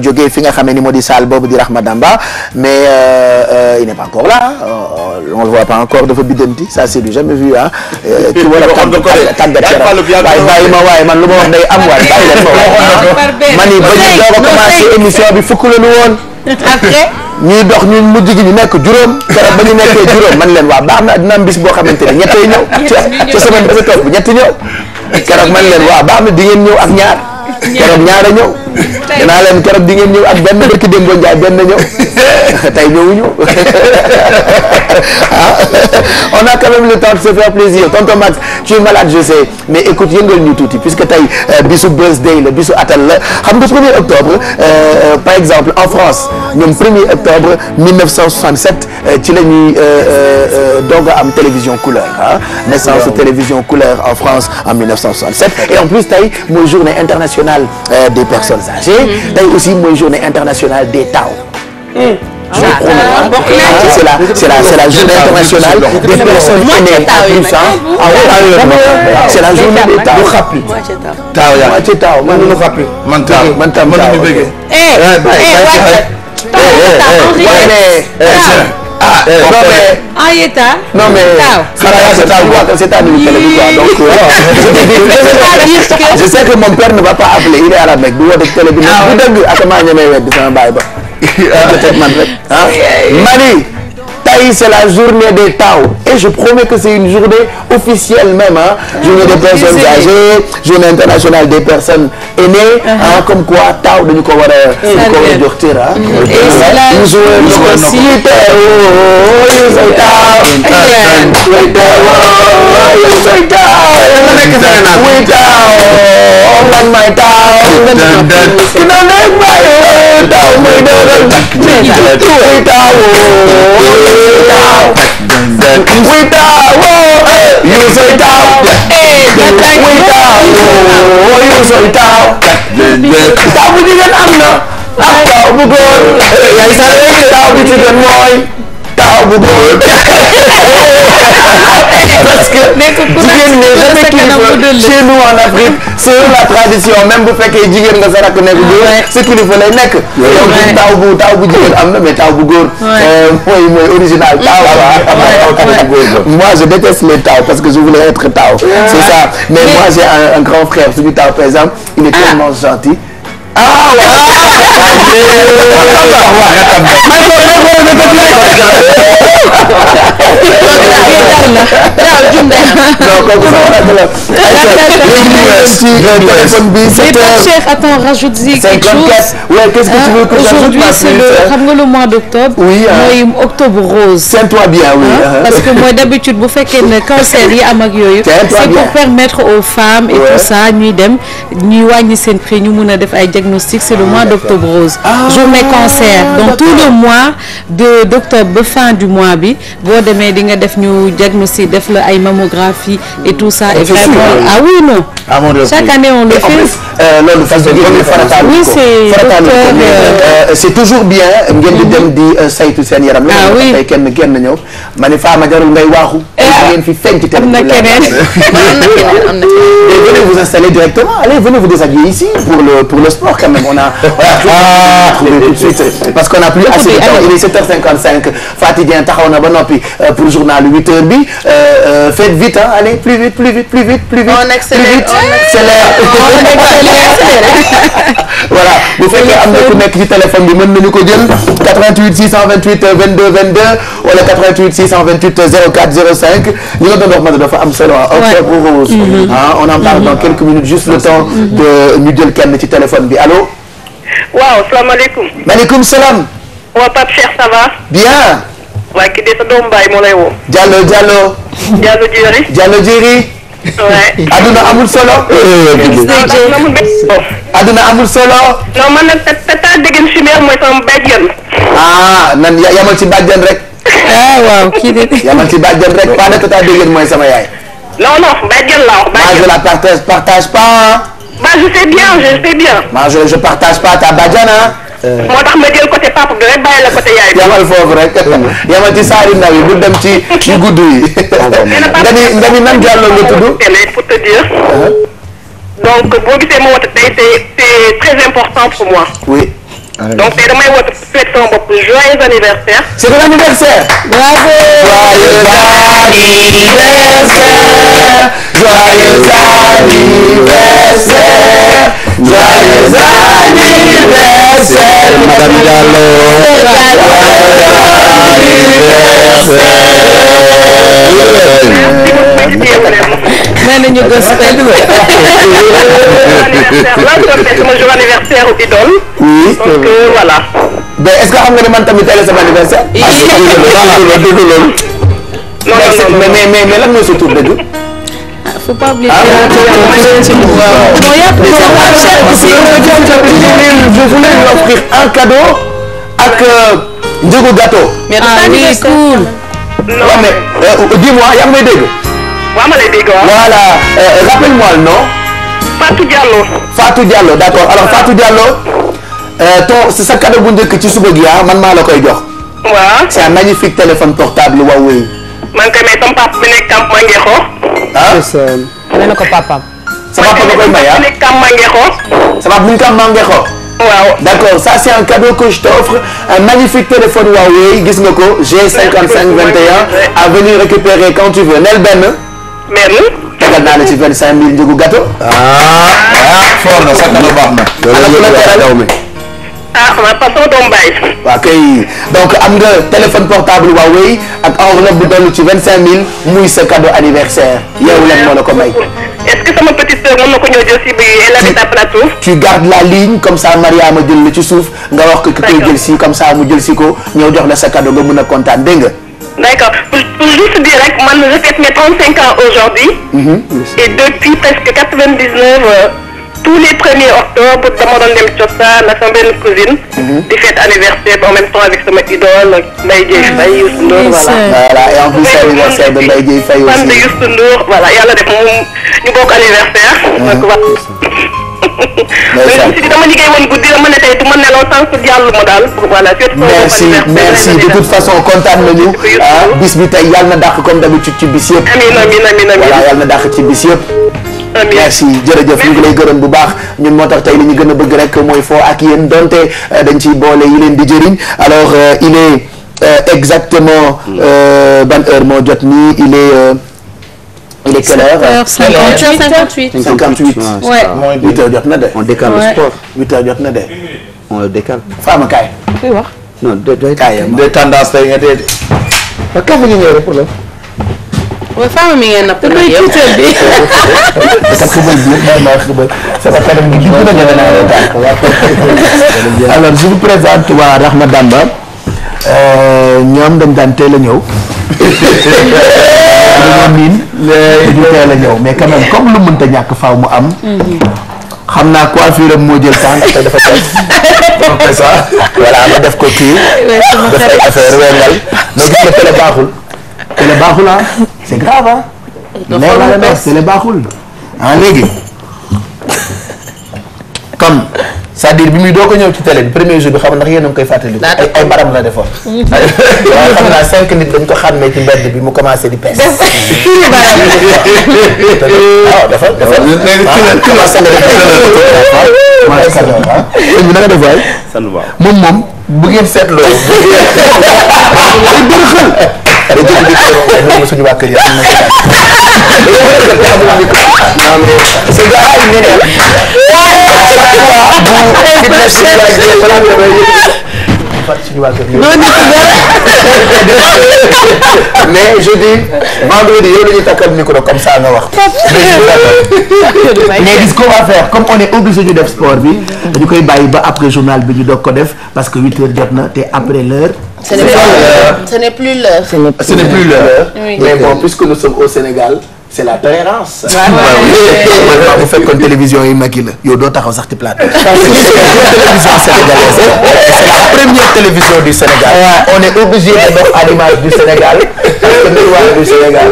jógee fi nga xamee ni moo di salle boobu di Rahma Damba mais il n'est pas encore là on le voit pas encore dafa biddanti ça c'est du jamais vu ah. ki war a tàggat yaram waaye bàyyi ma waaye man lu ma wax day am waaye bàyyi leen ma man yi ba ñu doog a commencé émission bi fukk la lu woon. après ñuy dox ñu mujj gi ñu nekk juróom keroog ba ñu nekkee juróom man leen waa baax na dina am bis boo xamante ne ñettay ñëw ca semaine ba sa topp bu ñett ñëw keroog man leen waa baax na di ngeen ñëw ak ñaar keroog ñaar a ñëw dinaa leen keroog di ngeen ñëw ak benn barki démb Ndiaye benn ñëw tey ñëwuñu on a quand même le temps de se faire plaisir tonton Max tu es malade je sais mais écoute yëngal ñu tuuti puisque tey bisu birthday la bisu atal la xam nga 1er octobre par exemple en France ñoom 1er octobre 1967 ci la ñuy doog a am télévision couleur ah naissance télévision couleur en France en 1967 et en plus tey mooy journée internationale des personnes âgées tey aussi mooy journée internationale des taw. C'est la journée internationale des personnes aînées plus c'est la journée des taw. moitié taw man tam non mais c'est à nous donc je sais que mon père ne va pas appeler il est à la Mecque du woote télé bi bu dëgg akama ñemee weddi sama baay ba peut-être man rek ah Mali tey c'est la journée des taw et je promets que c'est une journée officielle même hein journée des personnes âgées journée internationale des personnes aînées hein comme quoi taw dañu ko war a jox cër ah taw bu jigéen am na ak taw bu góor yaay sa taw bu jigéen mooy taw bu góor parce que jigéen ne jamais kilifa chez nous en Afrique selon la tradition même bu fekkee jigéen nga sa rakk nekk góor sa kilifa lay nekk donc taw bu jigéen am na mais taw bu góor mooy original taw moi je déteste les taw parce que je voulais être taw c'est ça mais moi j'ai un grand frère suñu taw par exemple il est tellement gentil Attends, rajoute-y quelque chose. Ouais, qu'est-ce que tu veux que j'ajoute? Aujourd'hui, c'est le mois d'octobre. Oui. Mooy octobre rose. Tiens-toi bien, oui. Parce que moi, d'habitude, bu fekkee ne cancer yi am ak yooyu, c'est pour permettre aux femmes et tout ça ñuy dem ñuy wàññi seen prix ñu mun a def ay diagnostic. C'est le mois d'octobre rose. Journée cancer. Donc tout le mois d'octobre ba fin du mois bi boo demee di nga def ñu diagnostic def la ay mammographie et tout ça. Et vraiment ah oui non. Chaque année on le fait. loolu oui c'est toujours bien ngeen di dem di saytu seen yaram. ah oui tey kenn ñëw ma ni Fama jarul ngay waaxu. ngeen fi feeñ ci télé. am na keneen venez vous installer directement allez venez vous déshabiller ici pour le sport quand même on a trouvé tout de suite parce qu'on a plus assez de temps il est 7h55 Faty Dieng taxaw na ba noppi pour journal 8h bi faites vite hein allez plus vite on accélère voilà bu fekkee am na ku nekk ci téléphone bi mën nañu ko jël 88 628 22 22 wala 88 628 04 05 ñu la doon wax ma dafa am solo octobre rose on en parle dans quelques minutes juste le temps de ñu jël kenn ci téléphone bi allo. waaw salaamaaleykum. maaleykum salaam. waa Pape Cheikh ça va. bien. waaye ki de sa doomu baay moo lay woo. Diallo Diéry. ouais. aduna amul solo. aduna amul solo. non man nag tata dégg chimère mooy sama bàjjen. nan yamal ci bàjjen rek. waaw kii de. yamal ci bàjjen rek pas de tata dégg mooy sama yaay. non bàjjen la wax. moi je la partage pas. bah je sais bien. moi je partage pas ta bàjjen moo tax ma jël côté papa bi rek bàyyi la côté yaay bi. yamal foofu rek yamal ci saari ndaw yi bu dem ci yu gudd yi. nga ni nan Diallo nga tudd. pour te dire. donc boo gisee ma woote tey c'est très important pour moi. oui. donc tey damay woote souhaiter sama bopp joyeux anniversaire. c'est ton anniversaire. bravo. joyeux anniversaire. joyeux anniversaire. joyeux anniversaire. Madame Diallo. nee nañu gospel. sama jour anniversaire au Idole. oui donc voilà. mais est-ce que xam nga ne man tamit tey la sama anniversaire. mais lan mooy sa tur dëgg. faut pas oublier. Je voulais lui offrir un cadeau ak njëgu gâteau. ah oui cool. non mais dis-moi yaa ngi may dégg. waaw ma lay dégg waaw. voilà rappelle-moi le nom. Fatou Diallo. Fatou Diallo d'accord alors Fatou Diallo c'est sa cadeau bu njëkk ci suba gi man maa la koy jox. waaw. c'est un magnifique téléphone portable Huawei. maa ngi koy may sama papa bi nekk Camp Manguéxo. nee na ko papaam. sa papa nga koy may bi nekk Camp Manguéxo. sa papa bi nekk Camp Manguéxo. waaw. d'accord ça c'est un cadeau que je t'offre un magnifique téléphone Huawei gis nga ko G5521 à venir récupérer quand tu veux nel benn. benn. tegal naa la ci 25000 njëgu gâteau. fort na sax dana baax na. ma papa doom baay. waaw kay donc am nga téléphone portable Huawei ak enveloppe bu dollu ci 25000 muy sa cadeau anniversaire yow lan moo la ko may. est-ce que sama petite sœur mën na ko ñëw jël si bi elle habite à Plateau. tu gardes la ligne comme ça Mariama jël la ci suuf nga wax ko ki koy jël si comme ça mu jël si ko ñëw jox la sa cadeau nga mën a kontaan dégg nga. D'accord. Pour juste dire rek man je fête mes 35 ans aujourd'hui. Et depuis presque 99 tous les 1er octobre dama doon dem cosaan ak sama benn cousine. di fête anniversaire en même temps avec sama idole Mbaye Dieye Faye Youssou Ndour voilà. voilà et en plus anniversaire de Mbaye Dieye Faye aussi. fan de Youssou Ndour voilà yàlla def moom ñu bokk anniversaire. donc voilà. mais si dama liggéey woon guddi dama ne tey du ma nelaw sans jàll ma daal voilà. merci de toute façon kontaan nañu bis bi tey yàlla na dàq comme d'habitude ci bis yëpp. amiin voilà yàlla na dàq ci bis yëpp. merci jërëjëf ñu ngi lay gërëm bu baax ñun moo tax tey li ñu gën a bëgg rek mooy foo ak yéen donte dañ ciy boole yi leen di jëriñ alors il est exactement ban heure moo jot nii il est quelle heure 58. 58. ouais 8 heures jot na de. on décale le sport. 8 heures jot na de. on le décale. Fama kaay. kuy wax. non doy kaay de tendance tey nga dee. ba kafe gi ñëw rek pour la. waaw femme mi ngeen napp nag yow. alors je vous présente waa Rahma Damba ñoom dañ daan teel a ñëw. dañoo miin du teel a ñëw mais quand même comme lu mënta ñàkk faaw mu am. xam naa coiffure am moo jël temps te dafa teel. donc c'est ça voilà ma def ko kii. def ay affaire wengal mais gis nga télé baaxul. télé baaxul ah c'est grave ah. télé baaxul ah léegi comme c'est-à-dire bi muy doo ko ñëw ci télé bi premier jour bi xam ndax yéen a ngi koy fàttali. ay baram la defoon. waaye xam naa 5 nit dañ ko xàmmee ci mbedd bi mu commencé di pees. waaw dafa. na nga def waay. moom bu ngeen seetloo. ay bërëxël. suñu waa kër yi am mais je dis vendredi yow la ñuy takkal micro comme ça nga wax. mais gis qu'on va faire comme on est obligé ñu def sport bi dañu koy bàyyi ba après journal bi ñu doog ko def parce que 8 heures jot na te après l'heure. Ce n'est plus l'heure. Ce n'est plus l'heure. Oui. Mais bon, puisque nous sommes au Sénégal, c'est la tolérance. bu fekkoon télévision yi mag yi la yow doo taxaw sax ci plateau. télévision sénégalaise c'est la première télévision du Sénégal. On est obligé de mettre à l'image du Sénégal miroir du Sénégal.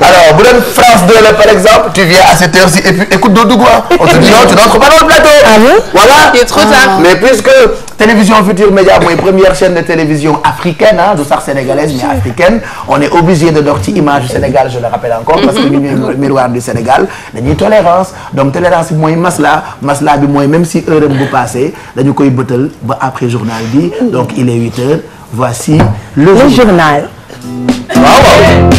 Alors bu doon France 2 la par exemple tu viens à cette heure-ci et puis écoute doo dugg on te dit non tu n'entres pas dans le plateau. Ah bon? Voilà. Il est trop tard. Mais puisque Télévision Futurs Médias mooy première chaîne de télévision africaine ah du sax sénégalaise mais africaine on est obligé de dox ci image du Sénégal je le rappelle encore parce que ñu ñooy miroir du Sénégal dañuy tolérance donc tolérance bi mooy masla bi mooy même si heure am bu passé dañu koy bëtal ba après journal bi donc il est 8 heures voici le journal. Waaw.